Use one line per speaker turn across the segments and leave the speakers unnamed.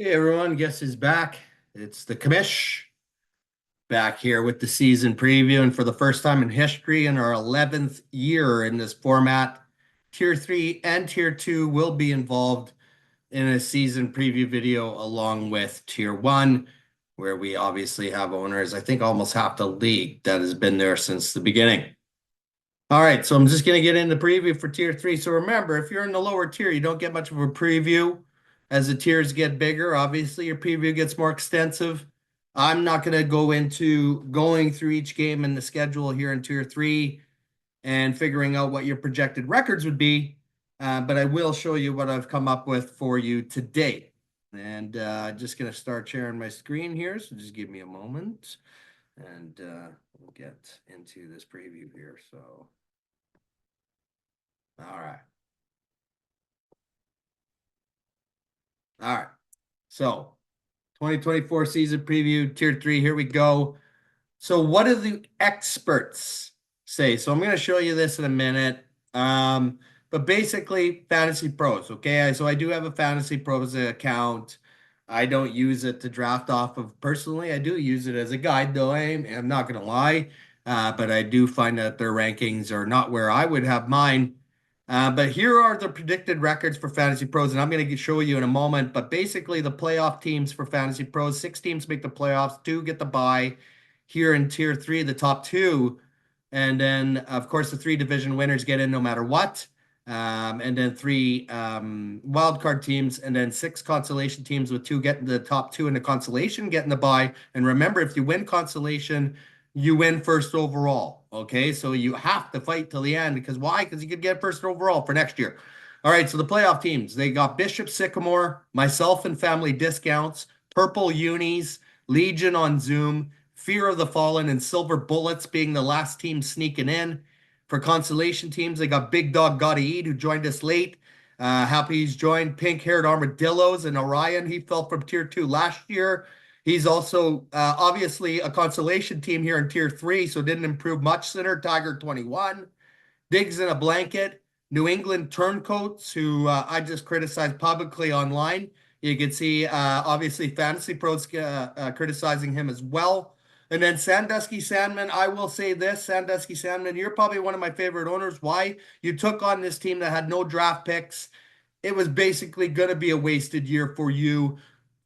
Hey everyone, guess who's back? It's the commish back here with the season preview, and for the first time in history, in our 11th year in this format, Tier 3 and Tier 2 will be involved in a season preview video along with Tier 1, where we obviously have owners, I think almost half the league that has been there since the beginning. All right, so I'm just going to get into preview for tier three. So remember, if you're in the lower tier, you don't get much of a preview. As the tiers get bigger, obviously your preview gets more extensive. I'm not going to go into going through each game in the schedule here in tier three and figuring out what your projected records would be, but I will show you what I've come up with for you today. And just going to start sharing my screen here, so just give me a moment, and we'll get into this preview here. So. All right. All right. So 2024 season preview, tier three. Here we go. So, what do the experts say? So, I'm going to show you this in a minute. But basically, Fantasy Pros. Okay. So, I do have a Fantasy Pros account. I don't use it to draft off of personally. I do use it as a guide, though. I'm not going to lie. But I do find that their rankings are not where I would have mine. But here are the predicted records for Fantasy Pros, and I'm going to show you in a moment. But basically, the playoff teams for Fantasy Pros, 6 teams make the playoffs, 2 get the bye. Here in Tier 3, the top 2. And then, of course, the 3 division winners get in no matter what. And then 3 wildcard teams, and then 6 consolation teams with 2 getting the top 2 in the consolation, getting the bye. And remember, if you win consolation, you win first overall. Okay, so you have to fight till the end because why? Because you could get first overall for next year. All right, so the playoff teams, they got Bishop Sycamore, myself and family discounts, Purple Unis, Legion on Zoom, Fear of the Fallen, and Silver Bullets being the last team sneaking in. For consolation teams, they got Big Dog Gotta Eat, who joined us late. Happy he's joined Pink Haired Armadillos and Orion. He fell from tier 2 last year. He's also obviously a consolation team here in tier 3, so didn't improve much. Center Tiger 21, Digs in a Blanket, New England Turncoats, who I just criticized publicly online. You can see obviously Fantasy Pros criticizing him as well. And then Sandusky Sandman, I will say this, Sandusky Sandman, you're probably one of my favorite owners. Why? You took on this team that had no draft picks. It was basically going to be a wasted year for you.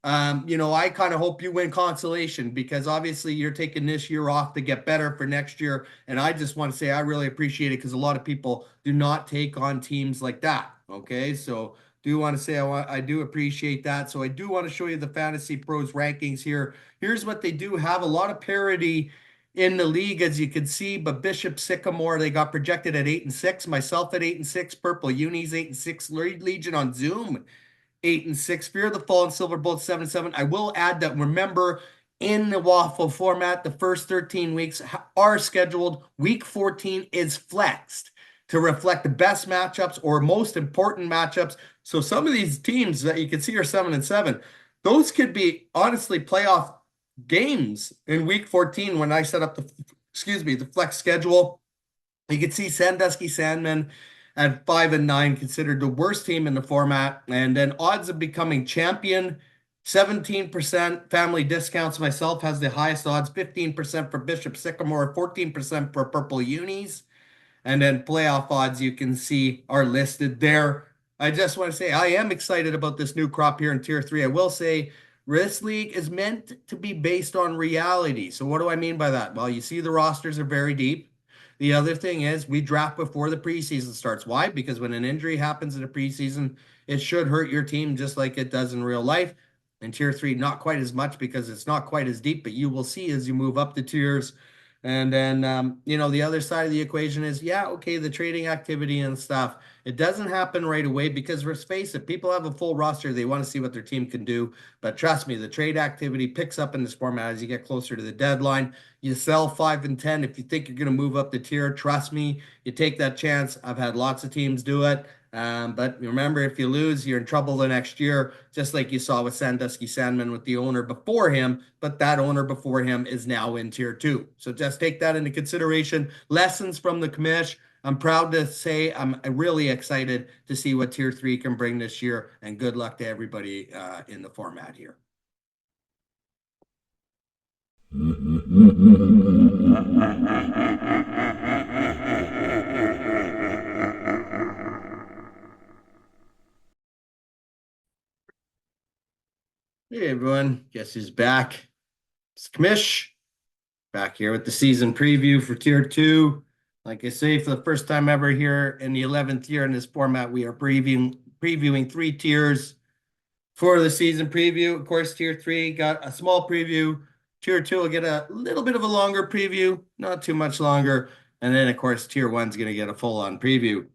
I kind of hope you win consolation because obviously you're taking this year off to get better for next year. And I just want to say I really appreciate it because a lot of people do not take on teams like that. Okay, so do want to say I do appreciate that. So I do want to show you the Fantasy Pros rankings here. Here's what they do have a lot of parity in the league, as you can see. But Bishop Sycamore, they got projected at 8-6. Myself at 8-6. Purple Unis 8-6. Legion on Zoom 8-6. Fear of the Fallen, Silver Bolt 7-7. I will add that remember in the Wffl format, the first 13 weeks are scheduled. Week 14 is flexed to reflect the best matchups or most important matchups. So some of these teams that you can see are 7-7. Those could be honestly playoff games in week 14 when I set up the flex schedule. You can see Sandusky Sandmen at 5-9, considered the worst team in the format. And then odds of becoming champion, 17%. Family discounts myself has the highest odds, 15% for Bishop Sycamore, 14% for Purple Unis. And then playoff odds you can see are listed there. I just want to say I am excited about this new crop here in Tier 3. I will say this league is meant to be based on reality. So what do I mean by that? Well, you see the rosters are very deep. The other thing is we draft before the preseason starts. Why? Because when an injury happens in the preseason, it should hurt your team just like it does in real life. In tier 3, not quite as much because it's not quite as deep, but you will see as you move up the tiers. And then, the other side of the equation is, yeah, okay, the trading activity and stuff. It doesn't happen right away because let's face it, people have a full roster. They want to see what their team can do. But trust me, the trade activity picks up in this format as you get closer to the deadline. You sell 5 and 10 if you think you're going to move up the tier. Trust me, you take that chance. I've had lots of teams do it. But remember, if you lose, you're in trouble the next year, just like you saw with Sandusky Sandman with the owner before him. But that owner before him is now in tier 2. So just take that into consideration. Lessons from the commish. I'm proud to say I'm really excited to see what Tier 3 can bring this year, and good luck to everybody in the format here. Hey everyone, guess who's back? It's Kmish, back here with the season preview for Tier 2. Like I say, for the first time ever here in the 11th year in this format, we are previewing 3 tiers for the season preview. Of course, Tier 3 got a small preview. Tier 2 will get a little bit of a longer preview, not too much longer. And then, of course, Tier 1's going to get a full-on preview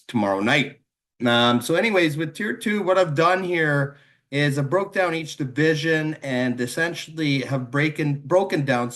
tomorrow night. So anyways, with Tier 2, what I've done here is I broke down each division and essentially have broken down,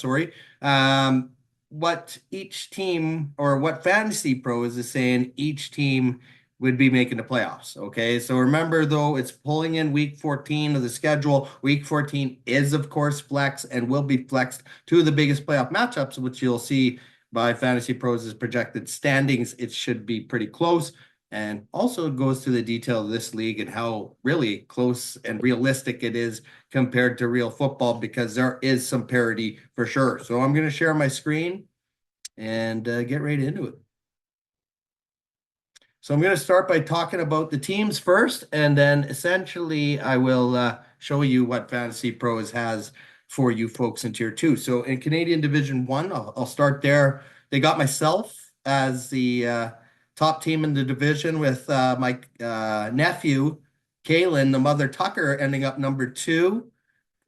what each team or what Fantasy Pros is saying each team would be making the playoffs. Okay. So remember, though, it's pulling in week 14 of the schedule. Week 14 is, of course, flex and will be flexed to the biggest playoff matchups, which you'll see by Fantasy Pros' projected standings. It should be pretty close. And also it goes to the detail of this league and how really close and realistic it is compared to real football, because there is some parity for sure. So I'm going to share my screen and get right into it. So I'm going to start by talking about the teams first, and then essentially I will show you what Fantasy Pros has for you folks in Tier 2. So in Canadian Division 1, I'll start there. They got myself as the top team in the division with my nephew, Kalen, the mother Tucker, ending up number 2.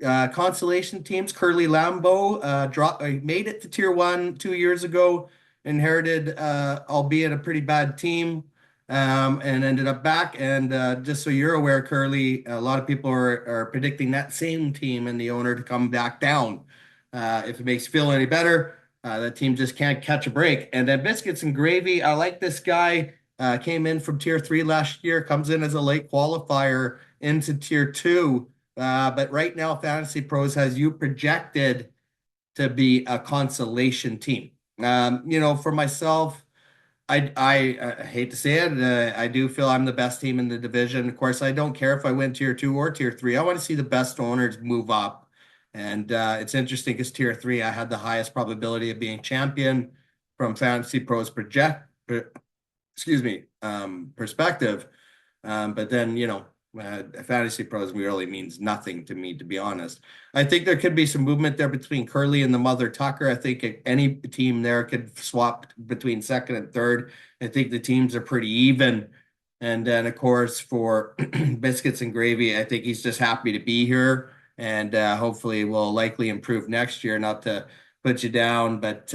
Consolation teams, Curly Lambeau made it to Tier 1 2 years ago, inherited, albeit a pretty bad team, and ended up back. And just so you're aware, Curly, a lot of people are predicting that same team and the owner to come back down. If it makes you feel any better, that team just can't catch a break. And then Biscuits and Gravy, I like this guy. Came in from Tier 3 last year, comes in as a late qualifier into Tier 2. But right now, Fantasy Pros has you projected to be a consolation team. For myself, I hate to say it, I do feel I'm the best team in the division. Of course, I don't care if I win Tier 2 or Tier 3. I want to see the best owners move up. And it's interesting because Tier 3, I had the highest probability of being champion from Fantasy Pros perspective. But then, Fantasy Pros really means nothing to me, to be honest. I think there could be some movement there between Curly and the mother Tucker. I think any team there could swap between second and third. I think the teams are pretty even. And then, of course, for Biscuits and Gravy, I think he's just happy to be here, and hopefully will likely improve next year. Not to put you down, but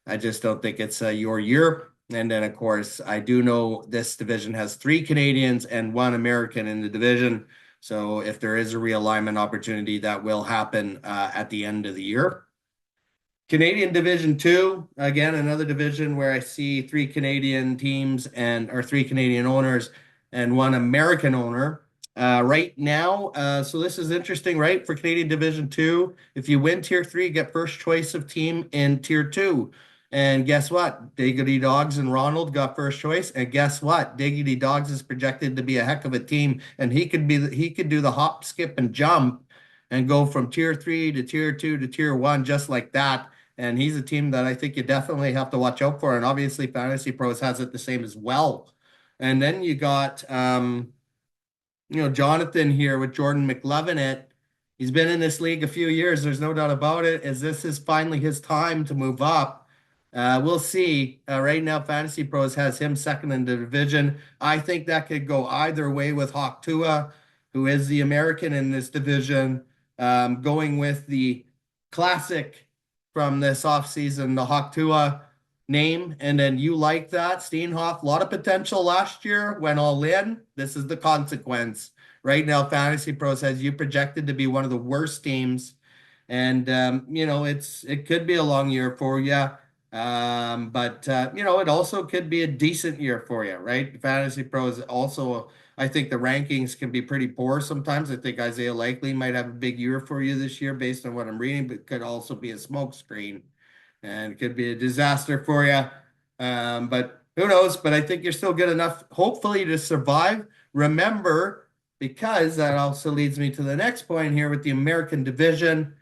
I just don't think it's your year. And then, of course, I do know this division has 3 Canadians and 1 American in the division. So if there is a realignment opportunity, that will happen at the end of the year. Canadian Division 2, again, another division where I see 3 Canadian teams or 3 Canadian owners and 1 American owner. Right now, so this is interesting, right? For Canadian Division 2, if you win Tier 3, get first choice of team in Tier 2. And guess what? Diggity Dogs and Ronald got first choice. And guess what? Diggity Dogs is projected to be a heck of a team, and he could do the hop, skip, and jump and go from Tier 3 to Tier 2 to Tier 1 just like that. And he's a team that I think you definitely have to watch out for. And obviously, Fantasy Pros has it the same as well. And then you got Jonathan here with Jordan McLovin. He's been in this league a few years. There's no doubt about it. Is this is finally his time to move up? We'll see. Right now, Fantasy Pros has him second in the division. I think that could go either way with Hawk Tua, who is the American in this division, going with the classic from this offseason, the Hawk Tua name. And then you like that. Steenhoff, a lot of potential last year, went all in. This is the consequence. Right now, Fantasy Pros has you projected to be one of the worst teams. And, it could be a long year for you. But it also could be a decent year for you, right? Fantasy Pros also, I think the rankings can be pretty poor sometimes. I think Isaiah Likely might have a big year for you this year based on what I'm reading, but could also be a smokescreen and it could be a disaster for you. But who knows? But I think you're still good enough, hopefully, to survive. Remember, because that also leads me to the next point here with the American division.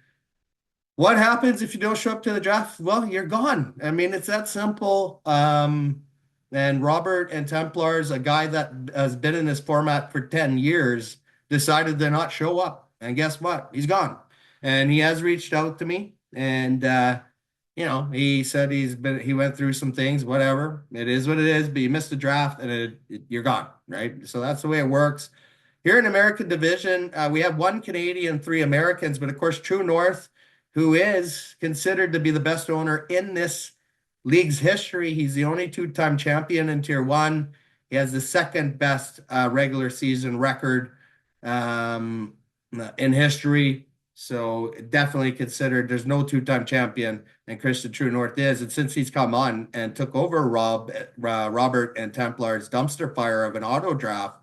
What happens if you don't show up to the draft? Well, you're gone. I mean, it's that simple. And Robert and Templars, a guy that has been in this format for 10 years, decided to not show up. And guess what? He's gone. And he has reached out to me. And he said he went through some things, whatever. It is what it is, but you missed the draft and you're gone, right? So that's the way it works. Here in American Division, we have one Canadian, three Americans, but of course, True North, who is considered to be the best owner in this league's history. He's the only two-time champion in Tier 1. He has the second best regular season record um, in history. So definitely considered. There's no two-time champion, and Christian True North is. And since he's come on and took over Robert and Templar's dumpster fire of an auto draft,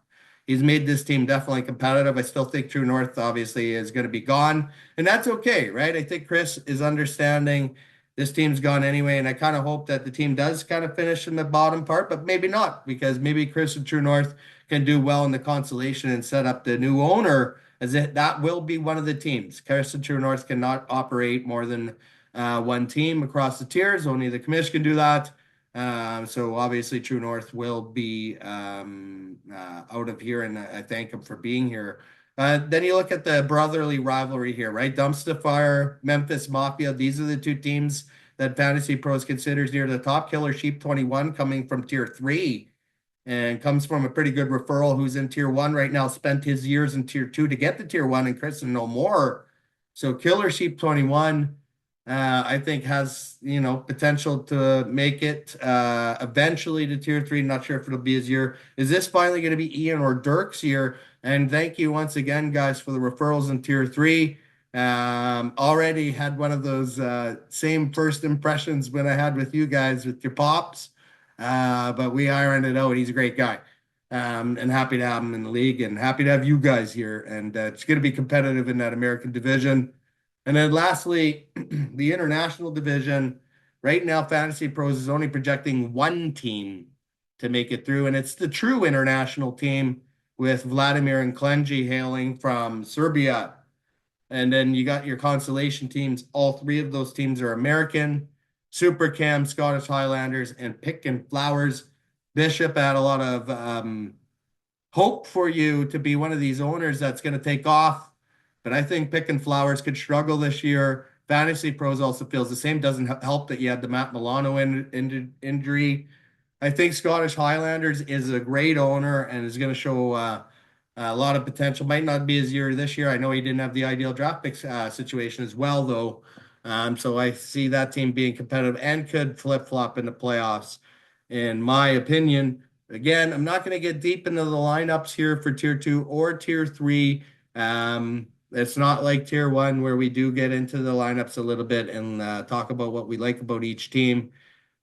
he's made this team definitely competitive. I still think True North obviously is going to be gone, and that's okay, right? I think Chris is understanding this team's gone anyway, and I kind of hope that the team does kind of finish in the bottom part, but maybe not, because maybe Chris and True North can do well in the consolation and set up the new owner as that will be one of the teams. Chris and True North cannot operate more than one team across the tiers. Only the commission can do that. So obviously True North will be out of here, and I thank him for being here. Then you look at the brotherly rivalry here, right? Dumpster Fire, Memphis Mafia. These are the two teams that Fantasy Pros considers near the top. Killer Sheep 21 coming from Tier 3 and comes from a pretty good referral who's in Tier 1 right now, spent his years in Tier 2 to get to Tier 1, and Chris no more. So Killer Sheep 21 I think has, potential to make it eventually to Tier 3. Not sure if it'll be his year. Is this finally going to be Ian or Dirk's year? And thank you once again, guys, for the referrals in Tier 3. Already had one of those same first impressions when I had with you guys with your pops. But we ironed it out. He's a great guy. And happy to have him in the league, and happy to have you guys here. And it's going to be competitive in that American division. And then lastly, the international division. Right now, Fantasy Pros is only projecting one team to make it through, and it's the true international team with Vladimir and Klenji hailing from Serbia. And then you got your consolation teams. All three of those teams are American. Super Cam, Scottish Highlanders, and Pick and Flowers. Bishop had a lot of hope for you to be one of these owners that's going to take off. But I think Pick and Flowers could struggle this year. Fantasy Pros also feels the same. Doesn't help that you had the Matt Milano injury. I think Scottish Highlanders is a great owner and is going to show a lot of potential. Might not be his year this year. I know he didn't have the ideal draft pick situation as well, though. So I see that team being competitive and could flip-flop in the playoffs, in my opinion. Again, I'm not going to get deep into the lineups here for Tier 2 or Tier 3. It's not like Tier 1 where we do get into the lineups a little bit and talk about what we like about each team.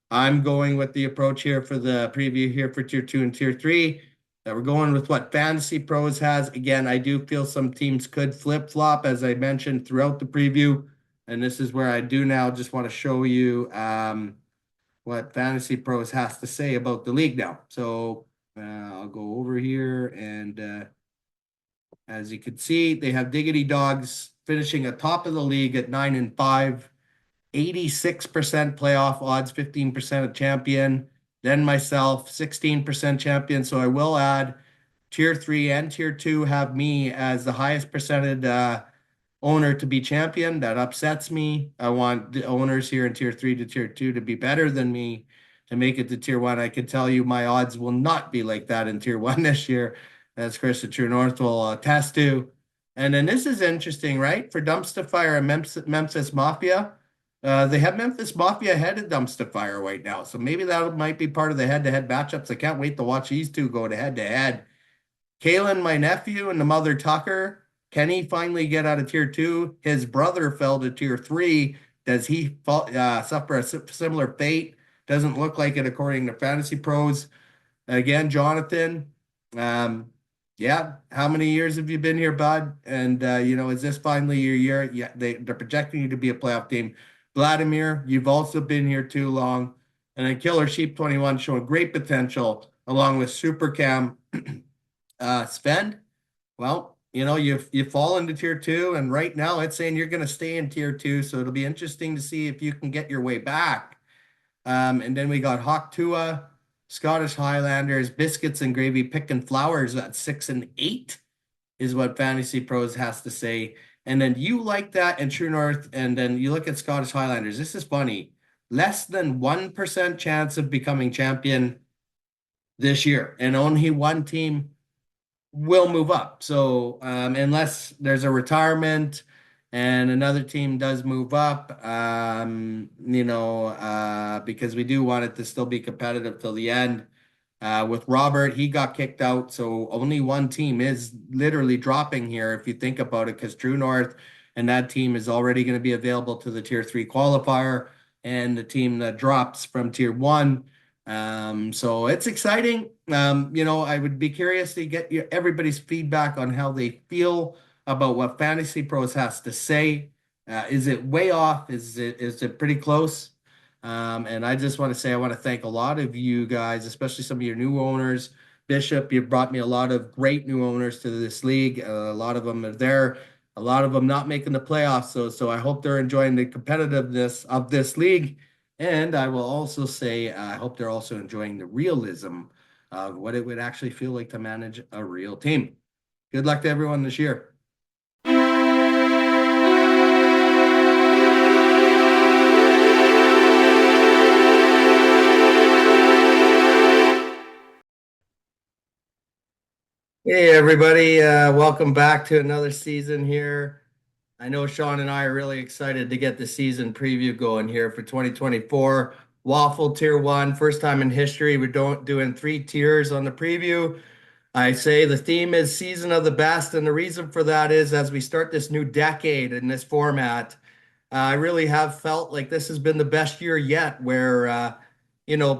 I'm going with the approach here for the preview here for Tier 2 and Tier 3. That we're going with what Fantasy Pros has. Again, I do feel some teams could flip-flop, as I mentioned throughout the preview. And this is where I do now just want to show you what Fantasy Pros has to say about the league now. So I'll go over here, and as you can see, they have Diggity Dogs finishing atop of the league at 9-5, 86% playoff odds, 15% a champion. Then myself, 16% champion. So I will add Tier 3 and Tier 2 have me as the highest percentage owner to be champion. That upsets me. I want the owners here in Tier 3 to Tier 2 to be better than me to make it to Tier 1. I can tell you my odds will not be like that in Tier 1 this year, as Chris at True North will attest to. And then this is interesting, right? For Dumpster Fire and Memphis Mafia, they have Memphis Mafia ahead of Dumpster Fire right now. So maybe that might be part of the head-to-head matchups. I can't wait to watch these two go to head-to-head. Kalen, my nephew, and the mother Tucker. Can he finally get out of Tier 2? His brother fell to Tier 3. Does he suffer a similar fate? Doesn't look like it according to Fantasy Pros. Again, Jonathan, yeah, how many years have you been here, bud? And, is this finally your year? Yeah, they're projecting you to be a playoff team. Vladimir, you've also been here too long. And then Killer Sheep 21 showing great potential along with Super Cam Sven. Well, you fall into tier two, and right now it's saying you're going to stay in tier two. So it'll be interesting to see if you can get your way back. And then we got Hawk Tua, Scottish Highlanders, Biscuits and Gravy, Picking Flowers at 6 and 8 is what Fantasy Pros has to say. And then you like that and True North, and then you look at Scottish Highlanders. This is funny. Less than 1% chance of becoming champion this year, and only one team will move up. So unless there's a retirement and another team does move up, because we do want it to still be competitive till the end. With Robert, he got kicked out, so only one team is literally dropping here if you think about it, because True North and that team is already going to be available to the tier three qualifier, and the team that drops from tier one. So it's exciting. I would be curious to get everybody's feedback on how they feel about what Fantasy Pros has to say. Is it way off? Is it pretty close? And I just want to say I want to thank a lot of you guys, especially some of your new owners. Bishop, you've brought me a lot of great new owners to this league. A lot of them are there, a lot of them not making the playoffs. So I hope they're enjoying the competitiveness of this league. And I will also say I hope they're also enjoying the realism of what it would actually feel like to manage a real team. Good luck to everyone this year. Hey everybody, welcome back to another season here. I know Sean and I are really excited to get the season preview going here for 2024. Wffl Tier 1, first time in history. We're doing 3 tiers on the preview. I say the theme is Season of the Best, and the reason for that is as we start this new decade in this format, I really have felt like this has been the best year yet, where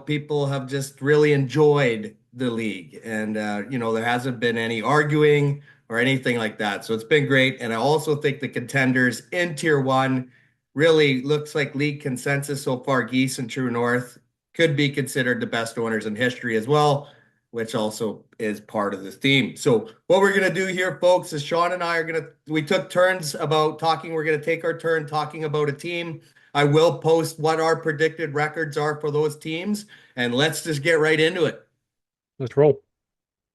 people have just really enjoyed the league, and there hasn't been any arguing or anything like that. So it's been great, and I also think the contenders in Tier One really looks like league consensus so far. Geese and True North could be considered the best owners in history as well, which also is part of the theme. So what we're going to do here, folks, is Sean and I we took turns about talking. We're going to take our turn talking about a team. I will post what our predicted records are for those teams, and let's just get right into it.
Let's roll.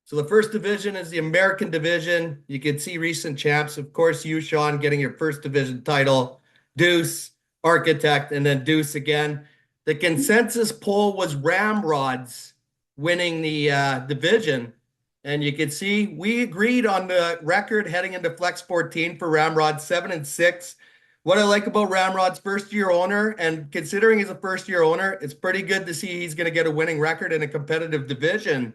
So the first division is the American division. You can see recent champs. Of course, you, Sean, getting your first division title. Deuce, Architect, and then Deuce again. The consensus poll was Ramrods winning the division. And you can see we agreed on the record heading into Flex 14 for Ramrod, 7-6. What I like about Ramrod's first-year owner, and considering he's a first-year owner, it's pretty good to see he's going to get a winning record in a competitive division.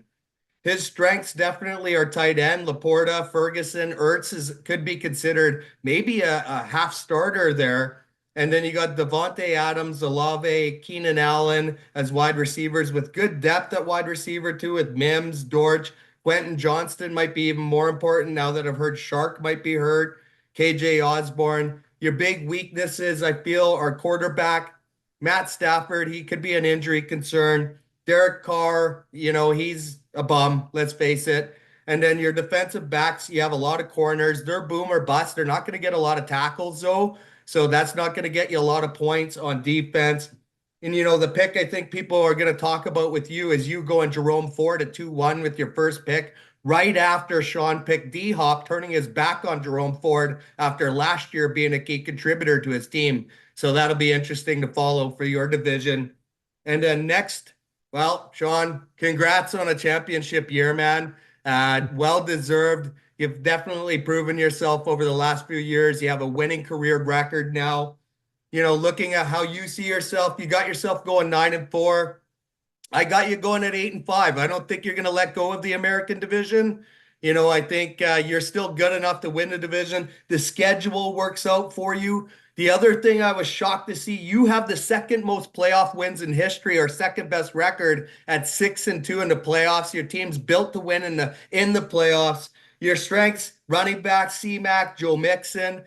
His strengths definitely are tight end. Laporta, Ferguson, Ertz could be considered maybe a half starter there. And then you got Devontae Adams, Olave, Keenan Allen as wide receivers with good depth at wide receiver too, with Mims, Dortch, Quentin Johnston might be even more important now that I've heard Shark might be hurt, KJ Osborne. Your big weaknesses, I feel, are quarterback. Matt Stafford, he could be an injury concern. Derek Carr, he's a bum, let's face it. And then your defensive backs, you have a lot of corners. They're boom or bust. They're not going to get a lot of tackles, though. So that's not going to get you a lot of points on defense. And, the pick I think people are going to talk about with you is you going Jerome Ford at 2-1 with your first pick, right after Sean picked D-Hop, turning his back on Jerome Ford after last year being a key contributor to his team. So that'll be interesting to follow for your division. And then next, well, Sean, congrats on a championship year, man. Well deserved. You've definitely proven yourself over the last few years. You have a winning career record now. Looking at how you see yourself, you got yourself going 9-4. I got you going at 8-5. I don't think you're going to let go of the American division. I think you're still good enough to win the division. The schedule works out for you. The other thing I was shocked to see, you have the second most playoff wins in history, or second best record at 6-2 in the playoffs. Your team's built to win in the playoffs. Your strengths, running back, C-Mac, Joe Mixon.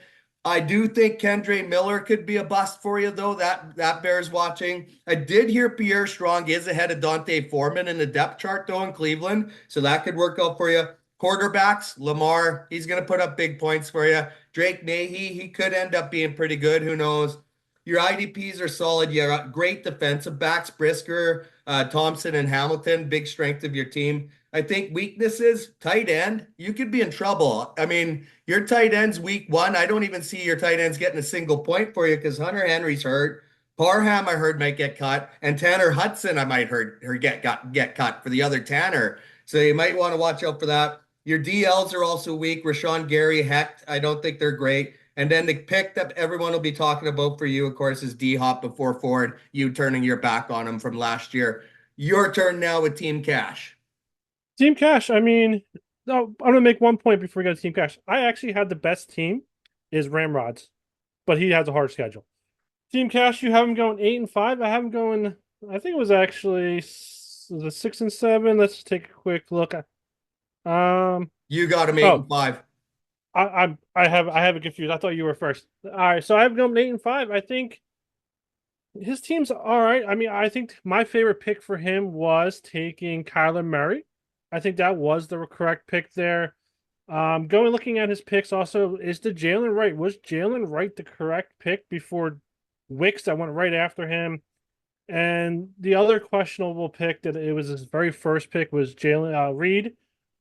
I do think Kendre Miller could be a bust for you, though. That bears watching. I did hear Pierre Strong is ahead of Dante Foreman in the depth chart, though, in Cleveland. So that could work out for you. Quarterbacks, Lamar, he's going to put up big points for you. Drake Nahee, he could end up being pretty good. Who knows? Your IDPs are solid. You got great defensive backs, Brisker, Thompson, and Hamilton. Big strength of your team. I think weaknesses, tight end, you could be in trouble. I mean, your tight ends week one, I don't even see your tight ends getting a single point for you because Hunter Henry's hurt. Parham, I heard, might get cut. And Tanner Hudson, I might heard her get cut for the other Tanner. So you might want to watch out for that. Your DLs are also weak. Rashawn Gary, Hecht, I don't think they're great. And then the pick that everyone will be talking about for you, of course, is D Hop before Ford, you turning your back on him from last year. Your turn now with Team Cash.
Team Cash, I mean, no, I'm gonna make one point before we go to Team Cash. I actually had the best team is Ramrods, but he has a hard schedule. Team Cash, you have him going 8-5. I have him going. I think it was actually the 6-7. Let's take a quick look. Um.
You got him eight
Oh,
and five.
I have it confused. I thought you were first. All right, so I have him going 8-5. I think his team's all right. I mean, I think my favorite pick for him was taking Kyler Murray. I think that was the correct pick there. Going looking at his picks also is the Jalen Wright. Was Jalen Wright the correct pick before Wicks that went right after him? And the other questionable pick that it was his very first pick was Jalen Reed.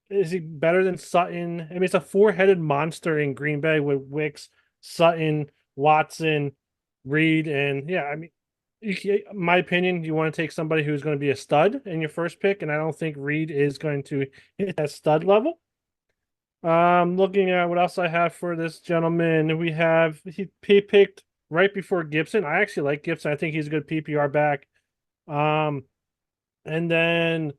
Is he better than Sutton? I mean, it's a four-headed monster in Green Bay with Wicks, Sutton, Watson, Reed, and yeah, I mean, my opinion, you want to take somebody who's going to be a stud in your first pick, and I don't think Reed is going to hit that stud level. Looking at what else I have for this gentleman, he picked right before Gibson. I actually like Gibson. I think he's a good PPR back. Um, and then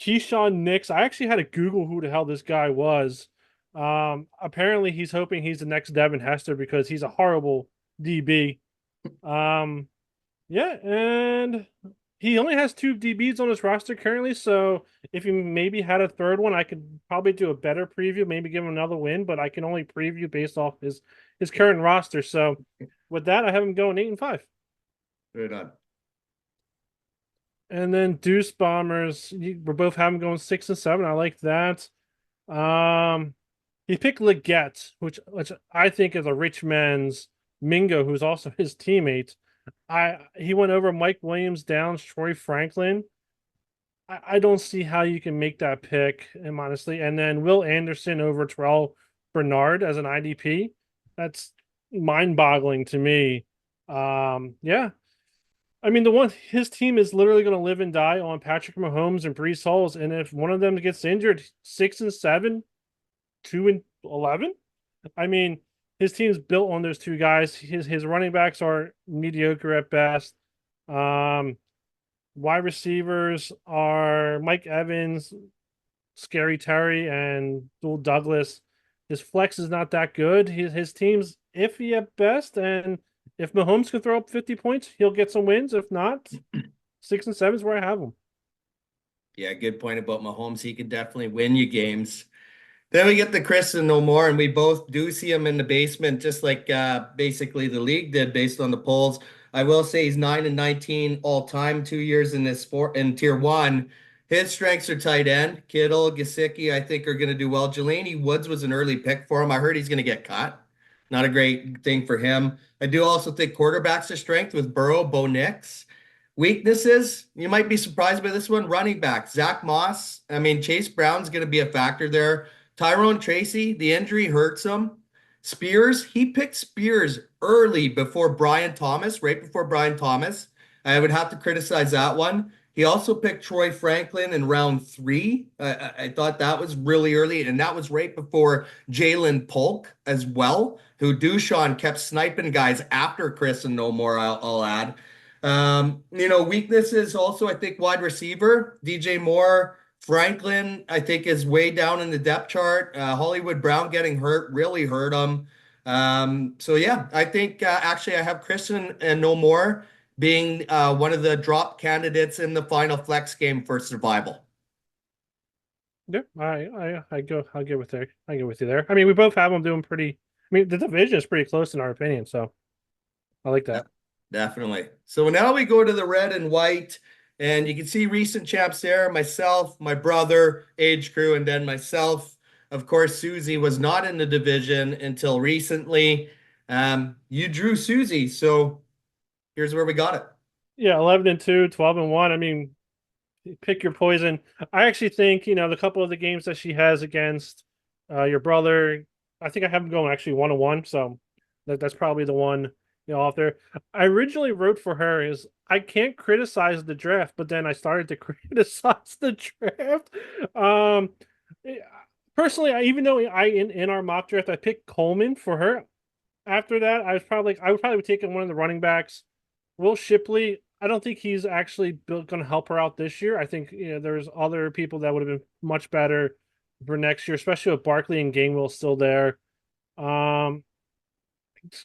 Keyshawn Nix. I actually had to Google who the hell this guy was. Apparently he's hoping he's the next Devin Hester because he's a horrible DB. Um, yeah, and he only has two DBs on his roster currently, so if he maybe had a third one, I could probably do a better preview, maybe give him another win, but I can only preview based off his current roster. So with that, I have him going 8-5.
Right on.
And then Deuce Bombers, we're both having going 6-7. I like that. Um, he picked Leggett, which I think is a rich man's Mingo, who's also his teammate. He went over Mike Williams down Troy Franklin. I don't see how you can make that pick, and honestly. And then Will Anderson over Terrell Bernard as an IDP. That's mind-boggling to me. Yeah. I mean, the one his team is literally going to live and die on Patrick Mahomes and Brees Halls, and if one of them gets injured, 6-7, 2-11. I mean, his team's built on those two guys. His running backs are mediocre at best. Um, Wide receivers are Mike Evans, Scary Terry, and Dual Douglas. His flex is not that good. His team's iffy at best, and if Mahomes can throw up 50 points, he'll get some wins. If not, 6-7 is where I have him.
Yeah, good point about Mahomes. He could definitely win you games. Then we get the Chris and no more, and we both do see him in the basement, just like basically the league did based on the polls. I will say he's 9-19 all time, 2 years in this sport in tier one. His strengths are tight end. Kittle, Gesicki, I think are going to do well. Jelani Woods was an early pick for him. I heard he's going to get cut. Not a great thing for him. I do also think quarterbacks are strength with Burrow, Bo Nix. Weaknesses, you might be surprised by this one. Running back, Zach Moss. I mean, Chase Brown's going to be a factor there. Tyrone Tracy, the injury hurts him. Spears, he picked Spears early before Brian Thomas, right before Brian Thomas. I would have to criticize that one. He also picked Troy Franklin in round three. I thought that was really early, and that was right before Jalen Polk as well, who Dushan kept sniping guys after Chris and no more, I'll add. Weaknesses also, I think wide receiver, DJ Moore, Franklin, I think is way down in the depth chart. Hollywood Brown getting hurt really hurt him. So yeah, I think actually I have Christian and no more being one of the drop candidates in the final flex game for survival.
Yeah, I go. I'll get with there. I get with you there. I mean, we both have them doing pretty. I mean, the division is pretty close in our opinion, so I like
Yeah,
that.
definitely. So now we go to the red and white, and you can see recent champs there. Myself, my brother, age crew, and then myself. Of course, Susie was not in the division until recently. You drew Susie, so here's where we got it.
Yeah, 11-2, 12-1. I mean, pick your poison. I actually think, the couple of the games that she has against your brother, I think I have them going actually 1-1. So that's probably the one, off there. I originally wrote for her is I can't criticize the draft, but then I started to criticize the draft. Um, eh, Personally, even though in our mock draft I picked Coleman for her, after that I would probably be taking one of the running backs. Will Shipley, I don't think he's actually going to help her out this year. I think there's other people that would have been much better for next year, especially with Barkley and Gainwell still there. Um,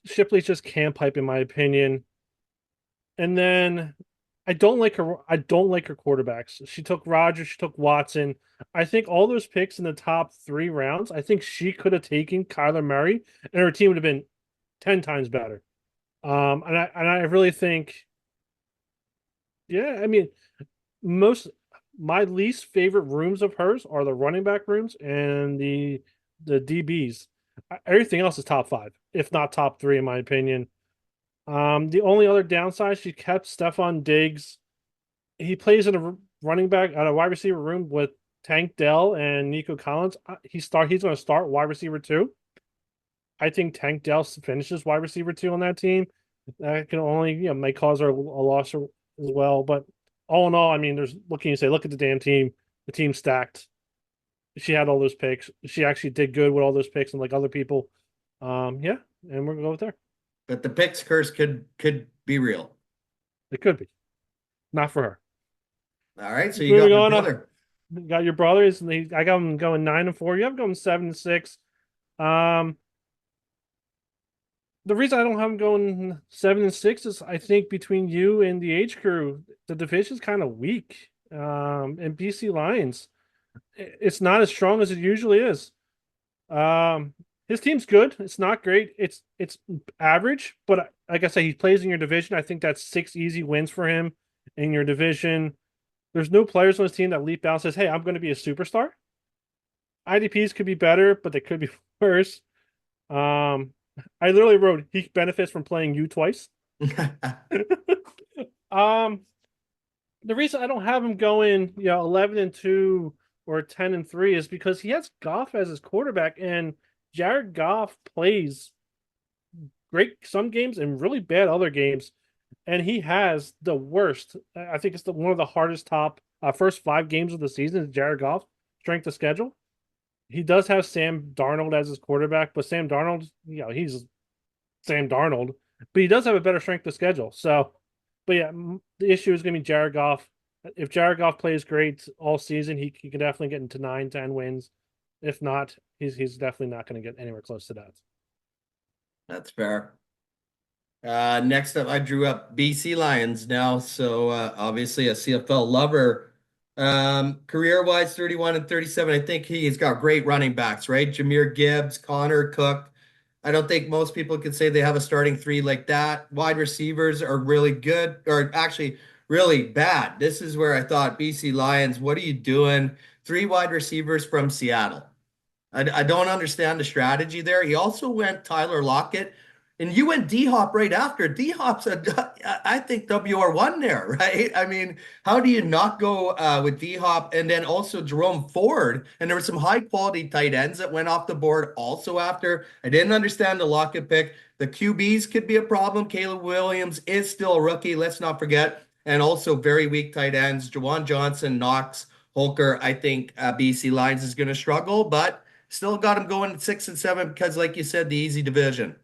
Shipley's just can pipe in my opinion. And then I don't like her. I don't like her quarterbacks. She took Rodgers. She took Watson. I think all those picks in the top 3 rounds. I think she could have taken Kyler Murray, and her team would have been 10 times better. And I really think, yeah, I mean, most my least favorite rooms of hers are the running back rooms and the DBs. Everything else is top 5, if not top 3, in my opinion. The only other downside, she kept Stephon Diggs. He plays in a running back at a wide receiver room with Tank Dell and Nico Collins. He's going to start wide receiver 2. I think Tank Dell finishes wide receiver 2 on that team. That can only may cause her a loss as well. But all in all, I mean, there's what can you say? Look at the damn team. The team stacked. She had all those picks. She actually did good with all those picks, and like other people. Yeah, and we're gonna go with there.
But the picks curse could be real.
It could be not for her.
All right, so you got
Moving
my
on.
brother.
Got your brothers, and I got them going 9-4. You have them going 7-6. Um, the reason I don't have them going 7-6 is I think between you and the age crew, the division's kind of weak. And BC Lions, it's not as strong as it usually is. Um, his team's good. It's not great. It's average, but like I say, he plays in your division. I think that's 6 easy wins for him in your division. There's no players on his team that leap out and says, "Hey, I'm going to be a superstar." IDPs could be better, but they could be worse. Um, I literally wrote he benefits from playing you twice. Um, the reason I don't have him going, 11-2 or 10-3 is because he has Goff as his quarterback, and Jared Goff plays great some games and really bad other games, and he has the worst. I think it's one of the hardest top first 5 games of the season is Jared Goff strength of schedule. He does have Sam Darnold as his quarterback, but Sam Darnold, he's Sam Darnold, but he does have a better strength of schedule. So, but yeah, the issue is going to be Jared Goff. If Jared Goff plays great all season, he can definitely get into 9-10 wins. If not, he's definitely not going to get anywhere close to that.
That's fair. Next up, I drew up BC Lions now. So obviously a CFL lover. Career-wise, 31 and 37. I think he's got great running backs, right? Jameer Gibbs, Connor Cook. I don't think most people could say they have a starting 3 like that. Wide receivers are really good, or actually really bad. This is where I thought BC Lions, what are you doing? 3 wide receivers from Seattle. I don't understand the strategy there. He also went Tyler Lockett, and you went D Hop right after. D Hop's I think WR1 there, right? I mean, how do you not go with D Hop and then also Jerome Ford? And there were some high quality tight ends that went off the board also after. I didn't understand the Lockett pick. The QBs could be a problem. Caleb Williams is still a rookie, let's not forget. And also very weak tight ends. Jawan Johnson, Knox, Holker. I think BC Lions is going to struggle, but still got him going at 6 and 7 because, like you said, the easy division.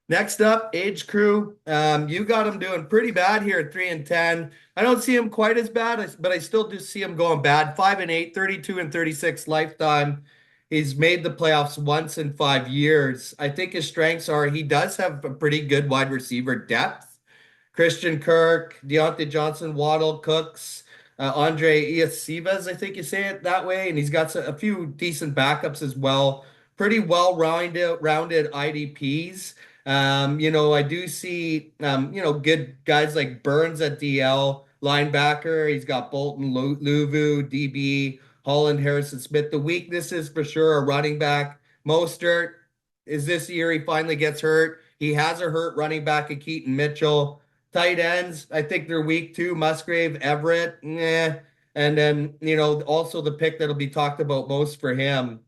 Next up, Age Crew. You got him doing pretty bad here at 3 and 10. I don't see him quite as bad, but I still do see him going bad. 5 and 8, 32 and 36 lifetime. He's made the playoffs once in 5 years. I think his strengths are he does have a pretty good wide receiver depth. Christian Kirk, Deontay Johnson, Waddle, Cooks, Andre Iacivas, I think you say it that way. And he's got a few decent backups as well pretty well rounded IDPs. I do see good guys like Burns at DL, linebacker. He's got Bolton, Luvu, DB, Holland, Harrison Smith. The weaknesses for sure are running back. Mostert is this year he finally gets hurt. He has a hurt running back at Keaton Mitchell. Tight ends, I think they're weak too. Musgrave, Everett, and then, also the pick that'll be talked about most for him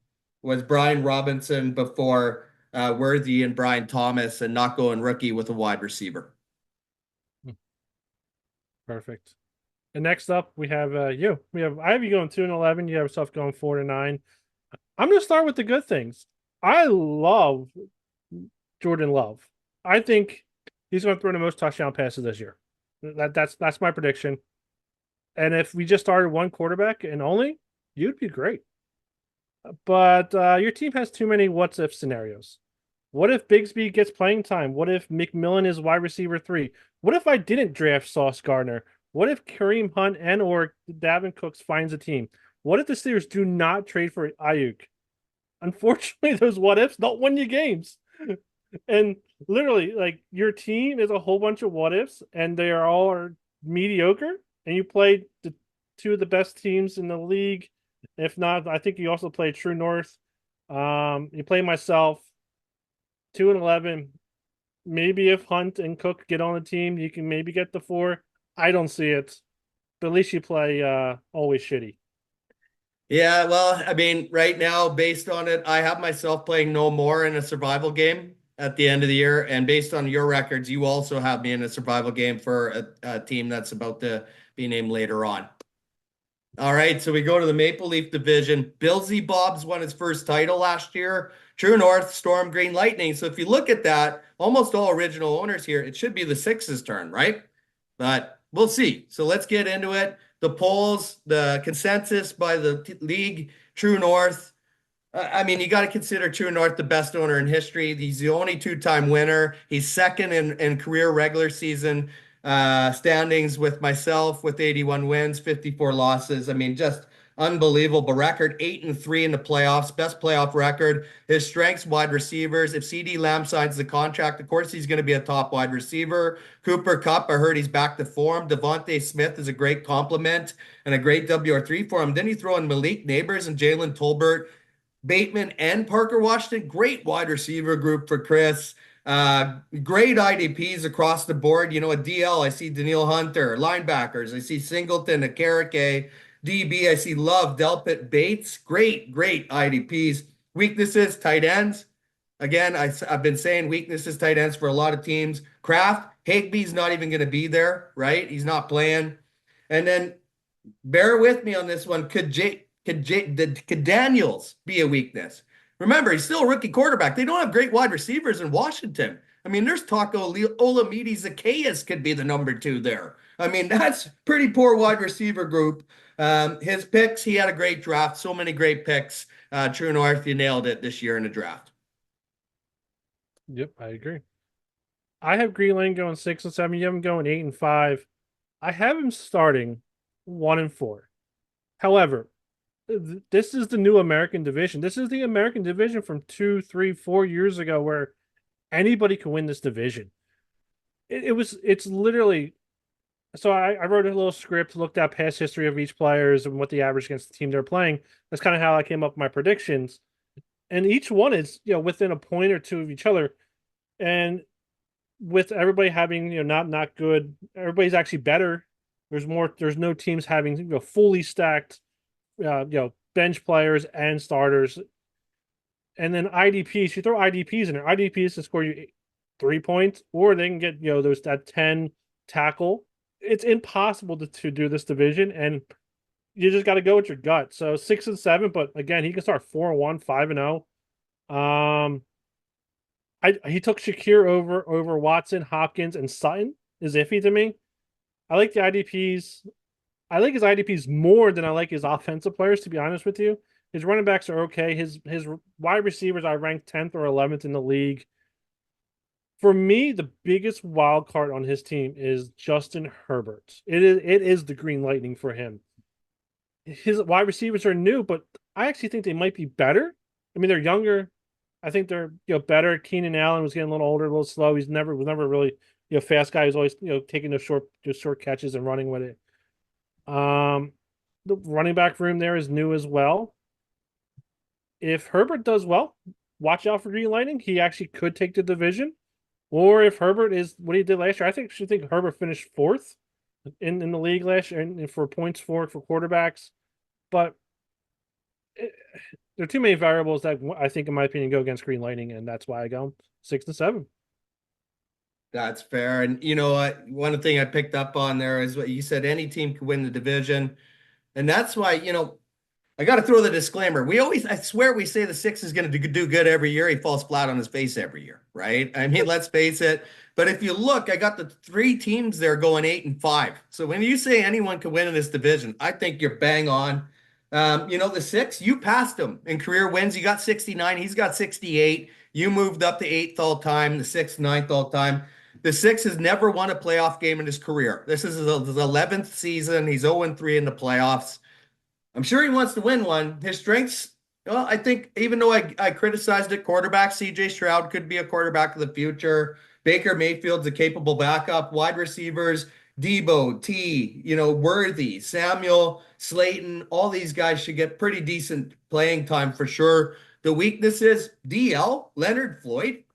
was Brian Robinson before Worthy and Brian Thomas, and not going rookie with a wide receiver.
Perfect. And next up, we have you. I have you going 2-11. You have yourself going 4-9. I'm going to start with the good things. I love Jordan Love. I think he's going to throw the most touchdown passes this year. That's my prediction. And if we just started one quarterback and only, you'd be great. But your team has too many what's if scenarios. What if Bigsby gets playing time? What if McMillan is wide receiver 3? What if I didn't draft Sauce Gardner? What if Kareem Hunt and or Davin Cooks finds a team? What if the Steelers do not trade for Ayuk? Unfortunately, those what ifs don't win you games. And literally, like, your team is a whole bunch of what ifs, and they are all mediocre. And you played the two of the best teams in the league. If not, I think you also played True North. You play myself. 2-11. Maybe if Hunt and Cook get on the team, you can maybe get the 4. I don't see it. But at least you play always shitty.
Yeah, well, I mean, right now, based on it, I have myself playing no more in a survival game at the end of the year. And based on your records, you also have me in a survival game for a team that's about to be named later on. All right, so we go to the Maple Leaf division. Billsy Bob's won his first title last year. True North, Storm, Green Lightning. So if you look at that, almost all original owners here, it should be the Sixes' turn, right? But we'll see. So let's get into it. The polls, the consensus by the league, True North. I mean, you got to consider True North the best owner in history. He's the only two-time winner. He's second in career regular season standings with myself with 81 wins, 54 losses. I mean, just unbelievable record. 8-3 in the playoffs, best playoff record. His strengths, wide receivers. If CD Lamb signs the contract, of course he's going to be a top wide receiver. Cooper Kupp, I heard he's back to form. Devontae Smith is a great compliment and a great WR3 for him. Then you throw in Malik Neighbors and Jalen Tolbert, Bateman and Parker Washington. Great wide receiver group for Chris. Great IDPs across the board. A DL, I see Daniil Hunter. Linebackers, I see Singleton, Akarike. DB, I see Love, Delpit, Bates. Great IDPs. Weaknesses, tight ends. Again, I've been saying weaknesses, tight ends for a lot of teams. Kraft, Higbee's not even going to be there, right? He's not playing. And then bear with me on this one. Could Daniels be a weakness? Remember, he's still a rookie quarterback. They don't have great wide receivers in Washington. I mean, there's talk Olamide Zacchaeus could be the number 2 there. I mean, that's pretty poor wide receiver group. His picks, he had a great draft. So many great picks. True North, you nailed it this year in the draft.
Yep, I agree. I have Green Lane going 6-7. You have him going 8-5. I have him starting 1-4. However, this is the new American division. This is the American division from 2, 3, 4 years ago where anybody can win this division. It's literally. So I wrote a little script, looked at past history of each players and what the average against the team they're playing. That's kind of how I came up with my predictions. And each one is, within a point or two of each other. And with everybody having, not good, everybody's actually better. There's no teams having, fully stacked, bench players and starters. And then IDPs, you throw IDPs in there. IDPs can score you 3 points, or they can get, that 10 tackle. It's impossible to do this division, and you just got to go with your gut. So 6-7, but again, he can start 4-1, 5-0. He took Shakir over Watson, Hopkins, and Sutton is iffy to me. I like the IDPs. I like his IDPs more than I like his offensive players, to be honest with you. His running backs are okay. His wide receivers I ranked 10th or 11th in the league. For me, the biggest wild card on his team is Justin Herbert. It is the Green Lightning for him. His wide receivers are new, but I actually think they might be better. I mean, they're younger. I think they're better. Keenan Allen was getting a little older, a little slow. He's never was never really fast guy. He's always taking the short catches and running with it. Um, the running back room there is new as well. If Herbert does well, watch out for green lighting. He actually could take the division. Or if Herbert is what he did last year, I should think Herbert finished fourth in the league last year and for points for quarterbacks. But there are too many variables that I think, in my opinion, go against green lighting, and that's why I go 6 and 7.
That's fair. And you know what? One thing I picked up on there is what you said, any team could win the division. And that's why, I got to throw the disclaimer. I swear we say the six is going to do good every year. He falls flat on his face every year, right? I mean, let's face it. But if you look, I got the three teams there going 8-5. So when you say anyone can win in this division, I think you're bang on. The six, you passed him in career wins. You got 69. He's got 68. You moved up to eighth all time, the sixth, ninth all time. The six has never won a playoff game in his career. This is his 11th season. He's 0-3 in the playoffs. I'm sure he wants to win one. His strengths, well, I think even though I criticized it, quarterback CJ Stroud could be a quarterback of the future. Baker Mayfield's a capable backup. Wide receivers, Debo, Worthy, Samuel, Slayton, all these guys should get pretty decent playing time for sure. The weaknesses, DL, Leonard Floyd,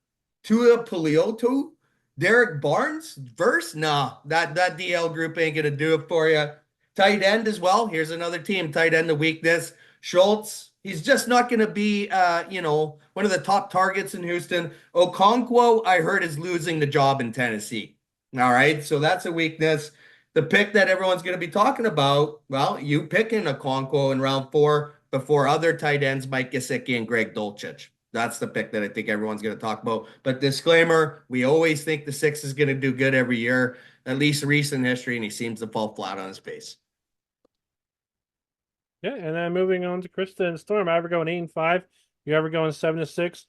Tua Palioto, Derek Barnes, verse? Nah, that DL group ain't gonna do it for you. Tight end as well. Here's another team. Tight end, the weakness. Schultz, he's just not going to be, one of the top targets in Houston. Okonkwo, I heard, is losing the job in Tennessee. All right, so that's a weakness. The pick that everyone's going to be talking about, well, you picking Okonkwo in round 4 before other tight ends, Mike Gesicki and Greg Dulcich. That's the pick that I think everyone's going to talk about. But disclaimer, we always think the six is going to do good every year, at least recent history, and he seems to fall flat on his face.
Yeah, and then moving on to Krista and Storm. I ever going 8-5. You ever going 7-6?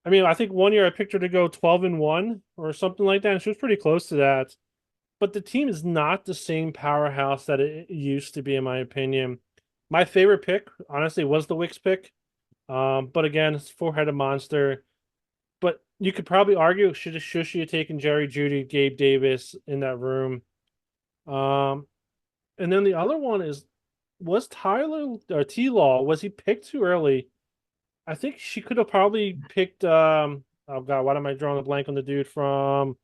I mean, I think one year I picked her to go 12-1 or something like that, and she was pretty close to that. But the team is not the same powerhouse that it used to be, in my opinion. My favorite pick, honestly, was the Wicks pick. But again, it's four-headed monster. But you could probably argue should she have taken Jerry Jeudy, Gabe Davis in that room. And then the other one was Tyler or T-Law, was he picked too early? I think she could have probably picked oh god, why am I drawing a blank on the dude from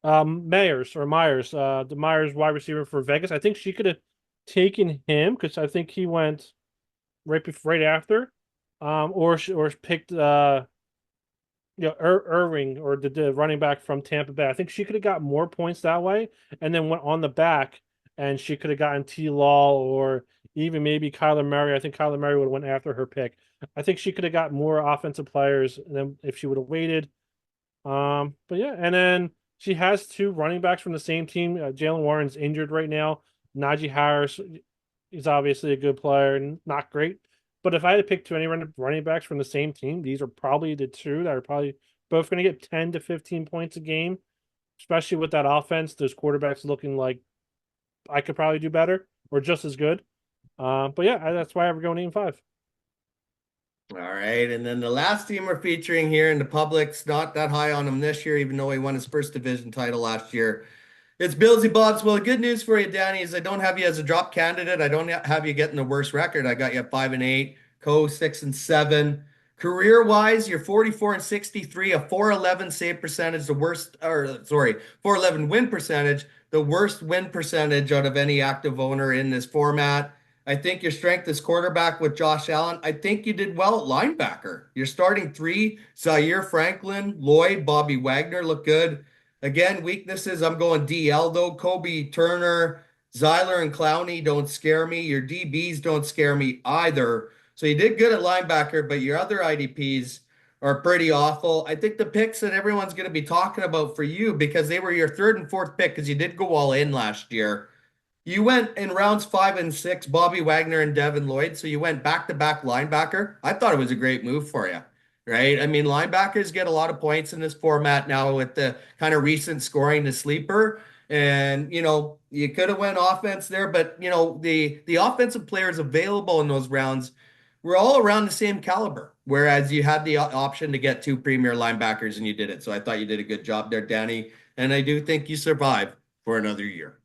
Myers, the Myers wide receiver for Vegas. I think she could have taken him because I think he went right after. Or picked Irving or the running back from Tampa Bay. I think she could have got more points that way and then went on the back and she could have gotten T Law or even maybe Kyler Murray. I think Kyler Murray would have went after her pick. I think she could have got more offensive players than if she would have waited. But yeah, and then she has two running backs from the same team. Jalen Warren's injured right now. Najee Harris is obviously a good player, not great. But if I had to pick any running backs from the same team, these are probably the two that are probably both going to get 10 to 15 points a game, especially with that offense. Those quarterbacks looking like I could probably do better or just as good. But yeah, that's why I'm going 8-5.
All right. And then the last team we're featuring here in the public's not that high on him this year, even though he won his first division title last year. It's Billsy Bobs. Well, good news for you, Danny, is I don't have you as a drop candidate. I don't have you getting the worst record. I got you at 5-8, Co 6-7. Career-wise, you're 44-63, a 411 save percentage, 411 win percentage, the worst win percentage out of any active owner in this format. I think your strength is quarterback with Josh Allen. I think you did well at linebacker. You're starting three, Zaire Franklin, Lloyd, Bobby Wagner look good. Again, weaknesses, I'm going DL though. Kobe Turner, Zyler and Clowney don't scare me. Your DBs don't scare me either. So you did good at linebacker, but your other IDPs are pretty awful. I think the picks that everyone's going to be talking about for you, because they were your third and fourth pick, because you did go all in last year. You went in rounds 5 and 6, Bobby Wagner and Devin Lloyd. So you went back-to-back linebacker. I thought it was a great move for you, right? I mean, linebackers get a lot of points in this format now with the kind of recent scoring to sleeper. And, you could have went offense there, but, the offensive players available in those rounds were all around the same caliber. whereas you had the option to get two premier linebackers and you did it. So I thought you did a good job there, Danny. And I do think you survived for another year.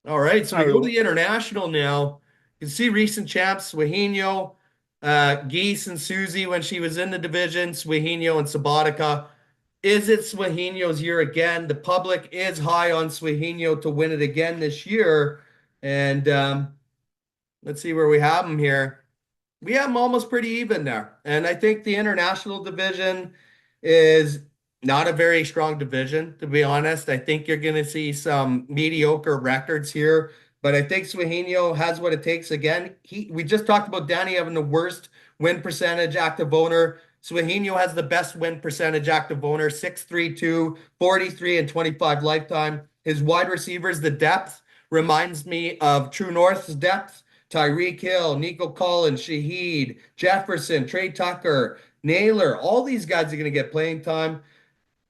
All right, so we
I
go to
will.
the international now. You can see recent champs, Swahino, Geese and Susie when she was in the division, Swahino and Sabatica. Is it Swahino's year again? The public is high on Swahino to win it again this year. And let's see where we have him here. We have them almost pretty even there. And I think the international division is not a very strong division, to be honest. I think you're going to see some mediocre records here, but I think Sueño has what it takes again. We just talked about Danny having the worst win percentage active owner. Sueño has the best win percentage active owner, 6-3-2, 43 and 25 lifetime. His wide receivers, the depth reminds me of True North's depth. Tyreek Hill, Nico Collins, Shaheed, Jefferson, Trey Tucker, Naylor, all these guys are going to get playing time.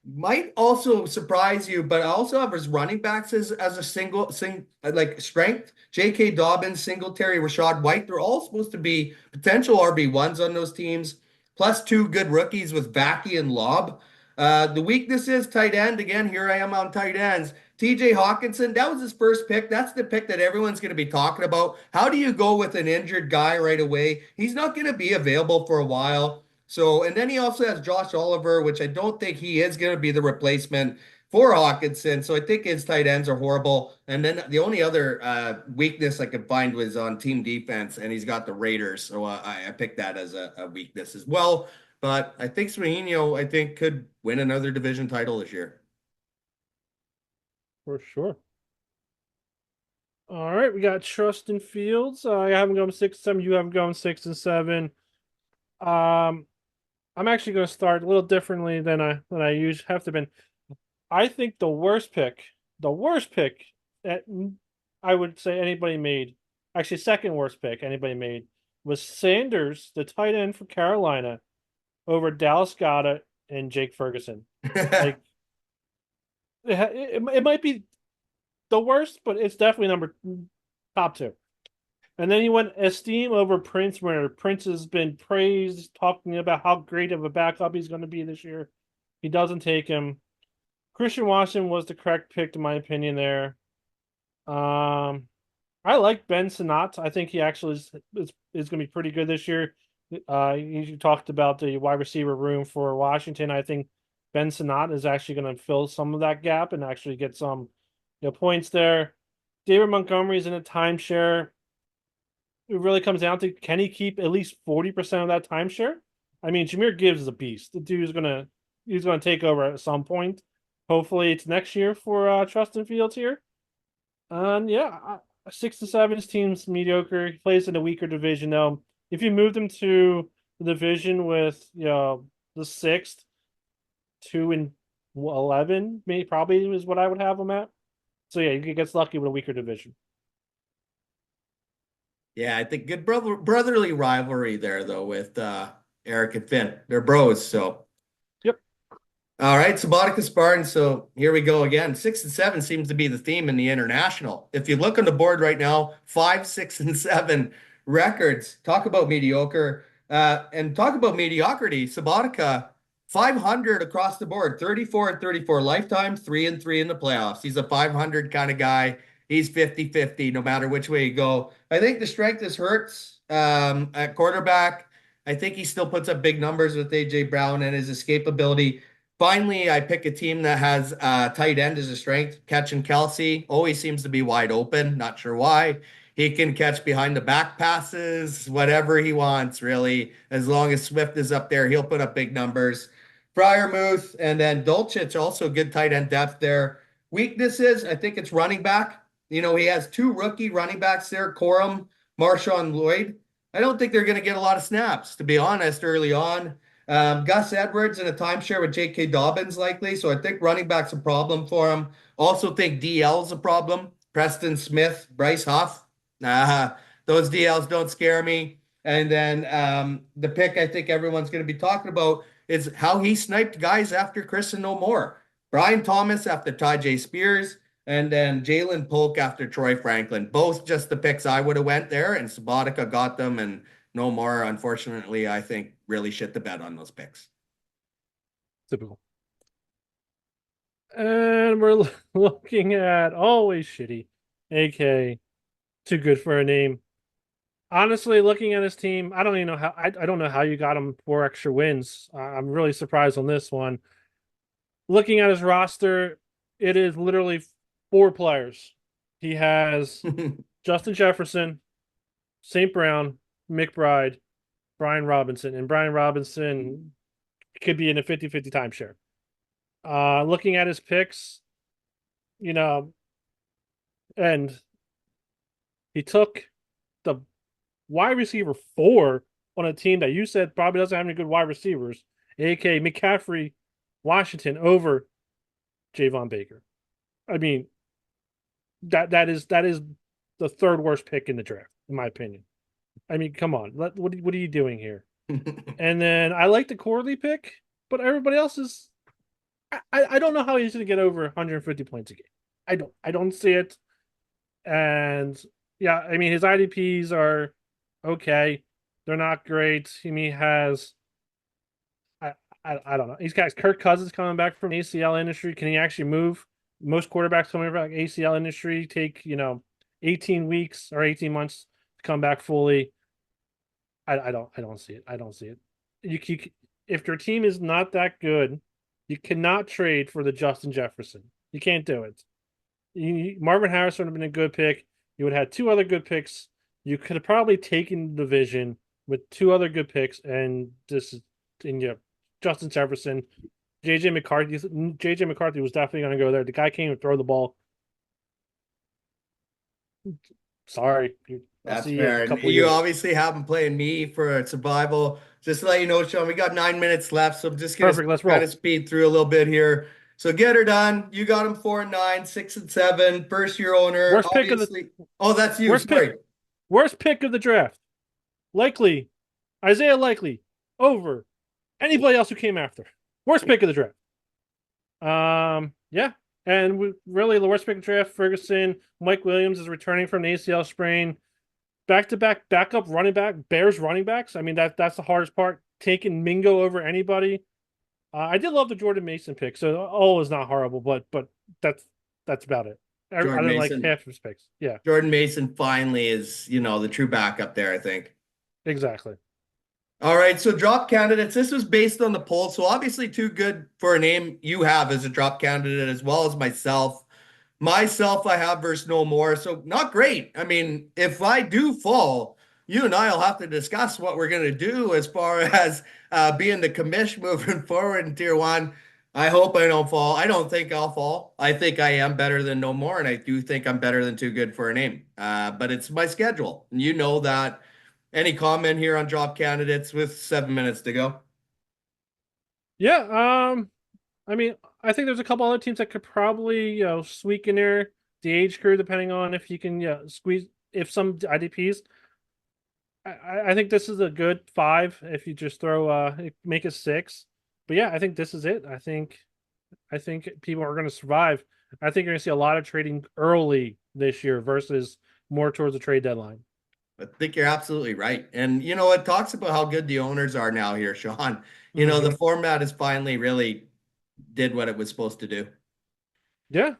Might also surprise you, but I also have his running backs as a like strength. J.K. Dobbins, Singletary, Rashad White, they're all supposed to be potential RB1s on those teams, plus two good rookies with Vacky and Lobb. The weakness is tight end. Again, here I am on tight ends. TJ Hawkinson, that was his first pick. That's the pick that everyone's going to be talking about. How do you go with an injured guy right away? He's not going to be available for a while. So, and then he also has Josh Oliver, which I don't think he is going to be the replacement for Hawkinson. So I think his tight ends are horrible. And then the only other weakness I could find was on team defense, and he's got the Raiders. So I picked that as a weakness as well. But I think Swahino, I think, could win another division title this year.
For sure. All right, we got Trustin Fields. I have him going 6-7. You have him going 6-7. Um, I'm actually going to start a little differently than I usually have to been. I think the worst pick that I would say anybody made, actually second worst pick anybody made, was Sanders, the tight end for Carolina, over Dallas Goedert and Jake Ferguson. Like it might be the worst, but it's definitely top two. And then he went Esteem over Prince, where Prince has been praised, talking about how great of a backup he's going to be this year. He doesn't take him. Christian Washington was the correct pick, in my opinion, there. I like Ben Sinnott. I think he actually is going to be pretty good this year. You talked about the wide receiver room for Washington. I think Ben Sinnott is actually going to fill some of that gap and actually get some points there. David Montgomery is in a timeshare. It really comes down to, can he keep at least 40% of that timeshare? I mean, Jameer Gibbs is a beast. The dude is he's gonna take over at some point. Hopefully, it's next year for Trustin Fields here. And yeah, 6-7, his team's mediocre. He plays in a weaker division though. If you moved him to the division with the sixth, 2-11, maybe probably is what I would have him at. So yeah, he gets lucky with a weaker division.
Yeah, I think good brotherly rivalry there though with Eric and Finn. They're bros, so
Yep.
all right, Sabatica Spartans. So here we go again. 6-7 seems to be the theme in the international. If you look on the board right now, 5, 6, and 7 records. Talk about mediocre. And talk about mediocrity. Sabatica, 500 across the board, 34 and 34 lifetime, 3-3 in the playoffs. He's a 500 kind of guy. He's 50-50 no matter which way you go. I think the strength is Hurts at quarterback. I think he still puts up big numbers with AJ Brown and his escapability. Finally, I pick a team that has tight end as a strength. Catching Kelsey always seems to be wide open. Not sure why. He can catch behind the back passes, whatever he wants, really. As long as Swift is up there, he'll put up big numbers. Fryermuth and then Dulcich, also good tight end depth there. Weaknesses, I think it's running back. He has two rookie running backs there, Corum, Marshawn Lloyd. I don't think they're going to get a lot of snaps, to be honest, early on. Gus Edwards in a timeshare with J.K. Dobbins likely, so I think running back's a problem for him. Also think DL's a problem. Preston Smith, Bryce Huff. Those DLs don't scare me. And then the pick I think everyone's going to be talking about is how he sniped guys after Chris and no more. Brian Thomas after Tajay Spears, and then Jalen Polk after Troy Franklin. Both just the picks I would have went there, and Sabatica got them, and No more, unfortunately, I think really shit the bed on those picks.
Typical. And we're looking at always shitty, AK, too good for a name. Honestly, looking at his team, I don't even know how. I don't know how you got him 4 extra wins. I'm really surprised on this one. Looking at his roster, it is literally 4 players. He has Justin Jefferson, St. Brown, McBride, Brian Robinson, and Brian Robinson could be in a 50-50 timeshare. Looking at his picks, you know, and he took the wide receiver 4 on a team that you said probably doesn't have any good wide receivers, aka McCaffrey, Washington over Javon Baker. I mean, that is the third worst pick in the draft, in my opinion. I mean, come on, what are you doing here? And then I like the Corley pick, but everybody else is. I don't know how he's going to get over 150 points a game. I don't see it. And yeah, I mean his IDPs are okay. They're not great. I mean, he has I don't know. He's got Kirk Cousins coming back from ACL industry. Can he actually move? Most quarterbacks coming back ACL industry take 18 weeks or 18 months to come back fully. I don't see it. I don't see it. You if your team is not that good, you cannot trade for the Justin Jefferson. You can't do it. Marvin Harrison would have been a good pick. You would have had 2 other good picks. You could have probably taken the division with 2 other good picks, and Justin Jefferson, JJ McCarthy. JJ McCarthy was definitely going to go there. The guy can't even throw the ball. Sorry, I'll
That's
see you in a
fair. And
couple of
you
years.
obviously have been playing me for survival. Just to let you know, Sean, we got 9 minutes left, so I'm just gonna
Perfect. Let's
kind
roll.
of speed through a little bit here. So get her done. You got him 4-9, 6-7, first year owner.
Worst pick of the
Obviously. Oh, that's you.
worst pick.
Sorry.
Worst pick of the draft. Likely Isaiah Likely over anybody else who came after. Worst pick of the draft. Yeah. And really, the worst pick of the draft, Ferguson. Mike Williams is returning from the ACL sprain. Back-to-back backup running back, Bears running backs. I mean, that's the hardest part. Taking Mingo over anybody. I did love the Jordan Mason pick, so all is not horrible, but that's about it. I
Jordan
didn't like
Mason.
half of his picks. Yeah,
Jordan Mason finally is, the true backup there, I think.
exactly.
All right, so drop candidates. This was based on the poll, so obviously too good for a name you have as a drop candidate as well as myself. Myself, I have versus no more, so not great. I mean, if I do fall, you and I will have to discuss what we're going to do as far as being the commish moving forward in tier one. I hope I don't fall. I don't think I'll fall. I think I am better than no more, and I do think I'm better than too good for a name. But it's my schedule, and you know that. Any comment here on drop candidates with 7 minutes to go?
Yeah. I mean, I think there's a couple other teams that could probably squeak in there. The age crew, depending on if you can squeeze if some IDPs. I think this is a good 5 if you just throw make it 6. But yeah, I think this is it. I think people are going to survive. I think you're going to see a lot of trading early this year versus more towards the trade deadline.
I think you're absolutely right. And it talks about how good the owners are now here, Sean. The
Hmm.
format is finally really did what it was supposed to do.
Yeah,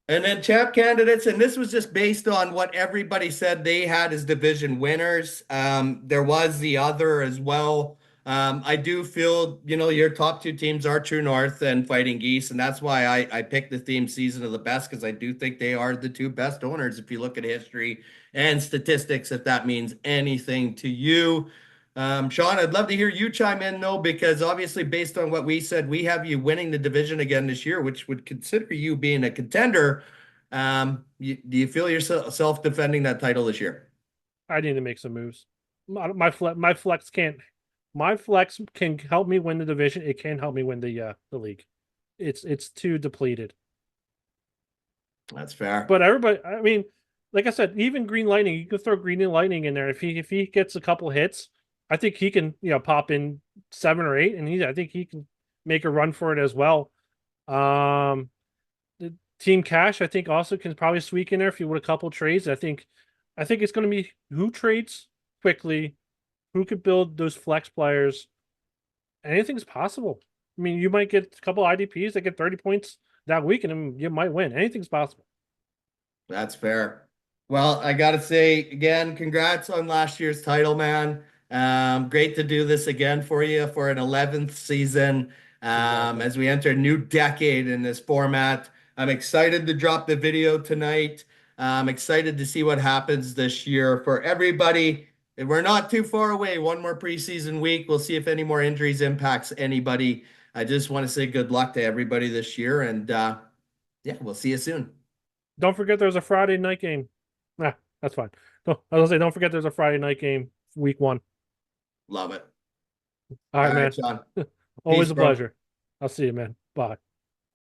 And then champ candidates, and this was just based on what everybody said they had as division winners. There was the other as well. I do feel, your top 2 teams are True North and Fighting Geese, and that's why I picked the theme season of the best, because I do think they are the 2 best owners if you look at history and statistics, if that means anything to you. Sean, I'd love to hear you chime in though, because obviously, based on what we said, we have you winning the division again this year, which would consider you being a contender. Do you feel yourself defending that title this year?
I need to make some moves. My flex can help me win the division. It can help me win the league. It's too depleted.
That's fair.
But everybody, I mean, like I said, even Green Lightning, you can throw Green Lightning in there. If he gets a couple hits, I think he can pop in 7 or 8, and I think he can make a run for it as well. Um, the Team Cash, I think, also can probably squeak in there if you would a couple trades. I think it's going to be who trades quickly, who could build those flex players. Anything's possible. I mean, you might get a couple IDPs that get 30 points that week, and then you might win. Anything's possible.
That's fair. Well, I gotta say again, congrats on last year's title, man. Great to do this again for you for an 11th season.
Exactly.
As we enter a new decade in this format. I'm excited to drop the video tonight. I'm excited to see what happens this year for everybody. We're not too far away. One more preseason week. We'll see if any more injuries impacts anybody. I just want to say good luck to everybody this year, and yeah, we'll see you soon.
Don't forget there's a Friday night game. Nah, that's fine. I was gonna say, don't forget there's a Friday night game week 1.
Love it.
All
All
right,
right,
man.
Sean.
Always
Peace,
a
bro.
pleasure. I'll see you, man. Bye.